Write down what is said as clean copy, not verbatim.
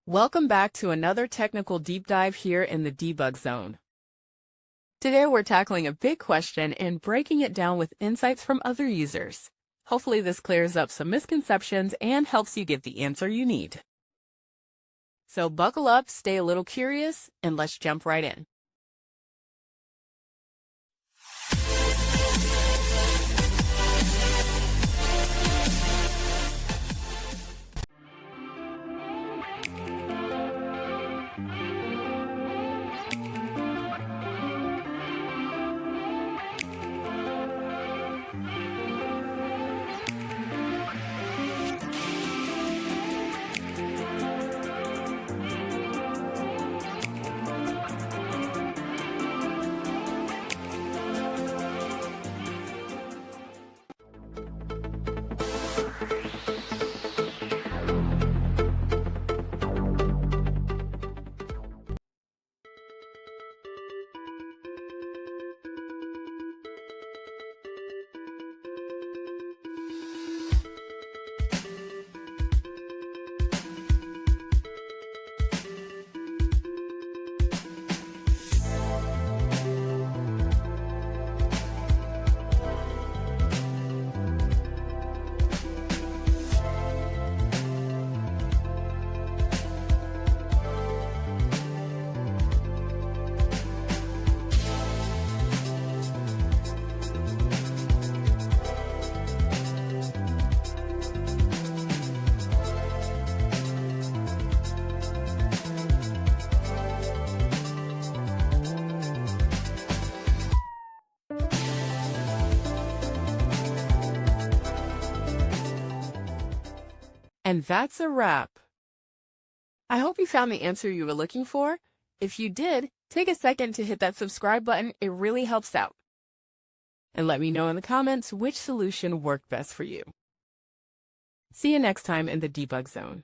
Welcome back to another technical deep dive here in the debug zone. Today we're tackling a big question and breaking it down with insights from other users. Hopefully this clears up some misconceptions and helps you get the answer you need. So buckle up, stay a little curious, and let's jump right in. And that's a wrap. I hope you found the answer you were looking for. If you did, take a second to hit that subscribe button. It really helps out. And let me know in the comments which solution worked best for you. See you next time in the debug zone.